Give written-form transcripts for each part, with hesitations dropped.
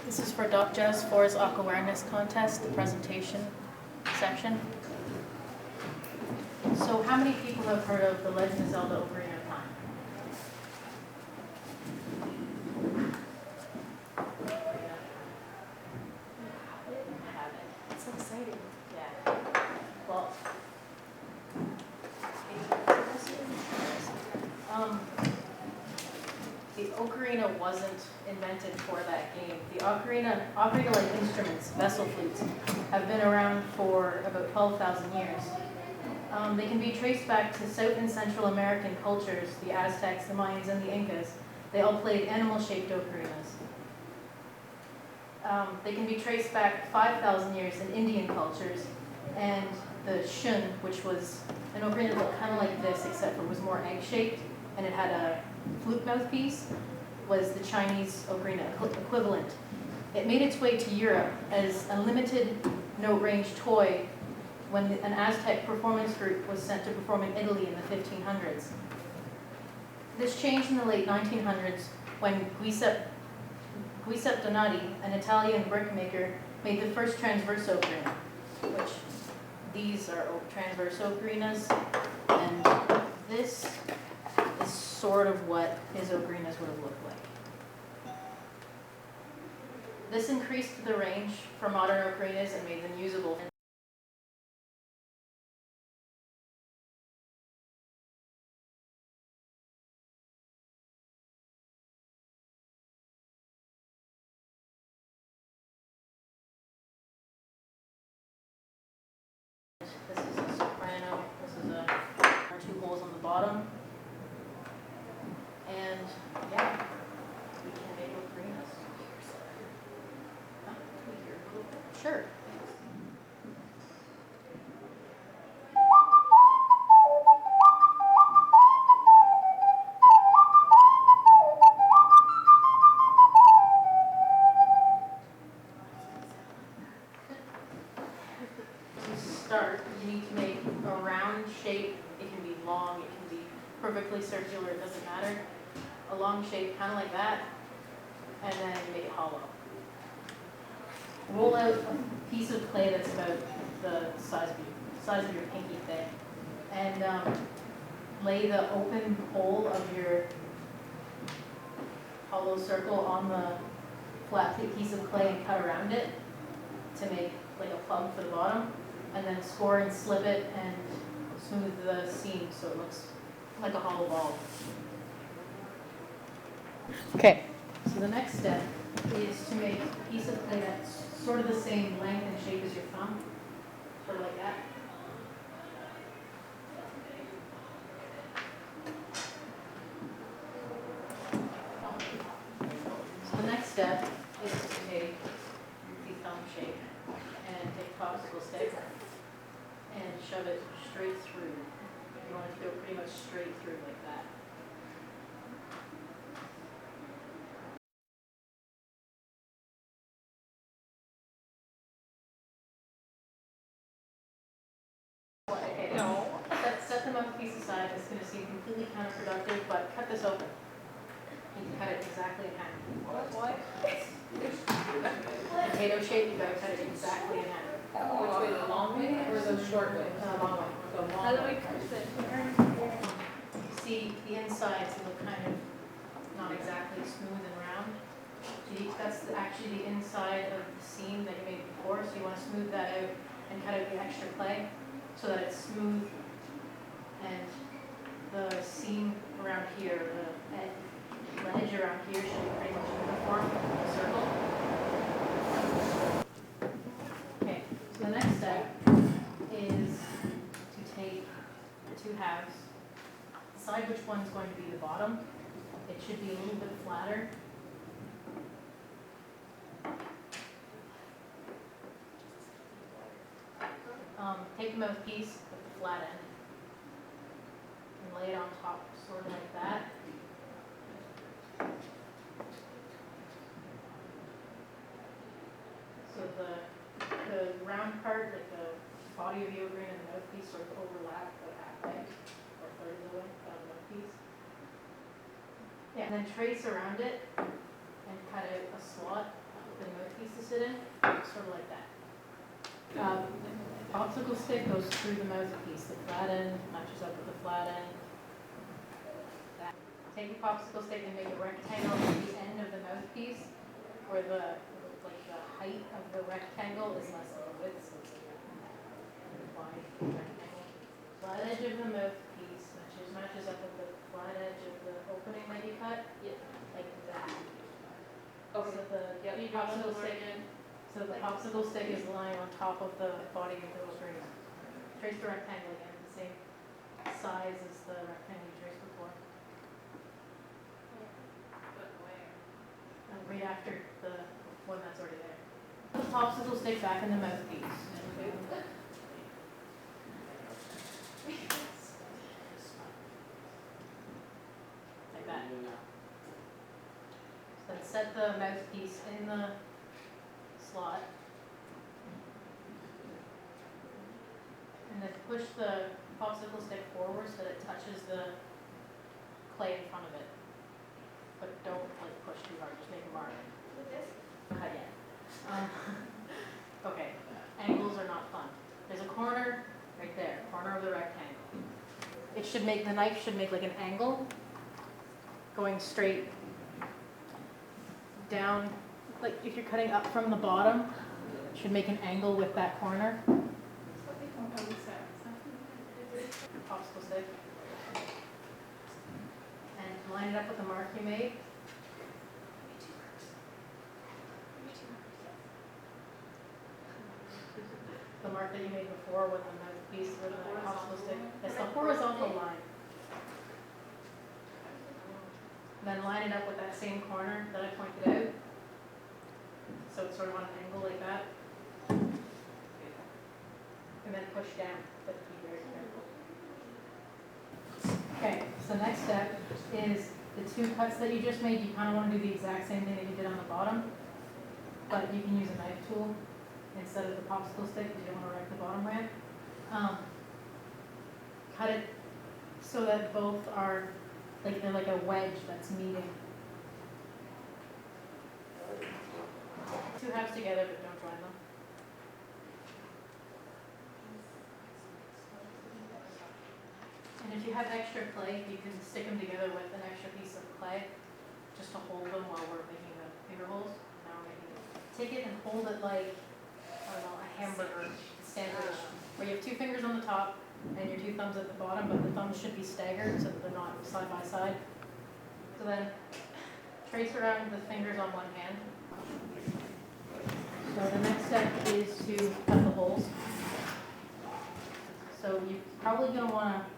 This is for Jazz 4's Ocarinas contest, the presentation section. So how many people have heard of The Legend of Zelda Ocarina of Time? It's so exciting. Yeah. Well, the ocarina wasn't invented for that game. The ocarina-like instruments, vessel flutes, have been around for about 12,000 years. They can be traced back to South and Central American cultures, the Aztecs, the Mayans, and the Incas. They all played animal-shaped ocarinas. They can be traced back 5,000 years in Indian cultures, and the shun, which was an ocarina that looked kind of like this, except it was more egg-shaped, and it had a flute mouthpiece, was the Chinese ocarina equivalent. It made its way to Europe as a limited note-range toy when an Aztec performance group was sent to perform in Italy in the 1500s. This changed in the late 1900s when Giuseppe Donati, an Italian brickmaker, made the first transverse ocarina, which these are transverse ocarinas, and this is sort of what his ocarinas would have looked like. This increased the range for modern ocarinas and made them usable. This is a soprano, this is two holes on the bottom. And yeah, we can make ocarinas. Sure. To start, you need to make a round shape. It can be long, it can be perfectly circular, it doesn't matter. A long shape, kind of like that, and then make it hollow. Roll out a piece of clay that's about the size of your pinky thick, and lay the open hole of your hollow circle on the flat piece of clay and cut around it to make like a plug for the bottom, and then score and slip it and smooth the seam so it looks like a hollow ball. Okay. So the next step is to make a piece of clay that's sort of the same length and shape as your thumb, sort of like that. So the next step is to take the thumb shape and take a popsicle stick and shove it straight through. You want it to go pretty much straight through like that. Okay, no. Set the mouthpiece aside. It's going to seem completely counterproductive, but cut this open. You can cut it exactly in half. What? Potato shape, you got to cut it exactly in half. Which way, the long way or the short way? Long way. Go long How do way. we cut it? You see the insides look kind of not exactly smooth and round. That's actually the inside of the seam that you made before, so you want to smooth that out and cut out the extra clay so that it's smooth, and the seam around here, the edge around here should be pretty much uniform, a circle. Okay, so the next step is to take the two halves, decide which one is going to be the bottom. It should be a little bit flatter. Take the mouthpiece with the flat end and lay it on top, sort of like that. So the round part, like the body of the ocarina and the mouthpiece, sort of overlap about halfway or a third of the way out of the mouthpiece. Yeah, and then trace around it and cut out a slot within Popsicle stick goes through the mouthpiece. The flat end matches up with the flat end. Take a popsicle stick and make a rectangle at the end of the mouthpiece, where the height of the rectangle is less than the width, so it's like a wide rectangle. Flat edge of the mouthpiece matches up with the flat edge of the opening that you cut, like that. Okay. So the popsicle stick is lying on top of the body of the ocarina. Trace the rectangle again, the same size as the rectangle you traced before. Right after the one that's already there. Put the popsicle stick back in the mouthpiece. Like that. So then set the mouthpiece in the slot. And then push the popsicle stick forward so that it touches the clay in front of it. But don't push too hard, just make a mark. With this? Not yet. Okay, angles are not fun. There's a corner right there, corner of the rectangle. The knife should make like an angle going straight down. Like if you're cutting up from the bottom, it should make an angle with that corner. Popsicle stick. And line it up with the mark you made. The mark that you made before with the mouthpiece with the popsicle stick. It's the horizontal line. And then line it up with that same corner that I pointed out. So it's sort of on an angle like that. And then push down, but be very careful. Okay, so next step is the two cuts that you just made. You kind of want to do the exact same thing that you did on the bottom, but you can use a knife tool instead of the popsicle stick because you don't want to wreck the bottom ramp. Cut it so that both are they're like a wedge that's meeting. Two halves together, but don't join them. And if you have extra clay, you can stick them together with an extra piece of clay just to hold them while we're making the finger holes. Now we're making it. Take it and hold it like, I don't know, a hamburger sandwich, where you have two fingers on the top and your two thumbs at the bottom, but the thumbs should be staggered so that they're not side by side. So then trace around the fingers on one hand. So the next step is to cut the holes. So you're probably going to want to,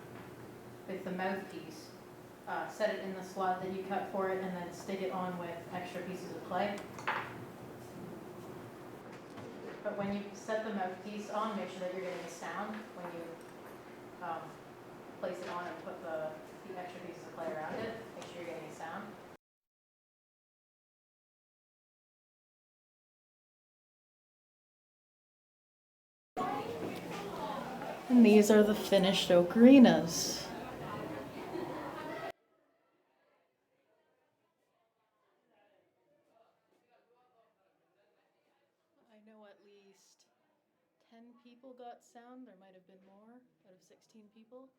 with the mouthpiece, set it in the slot that you cut for it and then stick it on with extra pieces of clay. But when you set the mouthpiece on, make sure that you're getting a sound when you place it on and put the extra pieces of clay around it. Make sure you're getting a sound. And these are the finished ocarinas. I know at least 10 people got sound. There might have been more out of 16 people.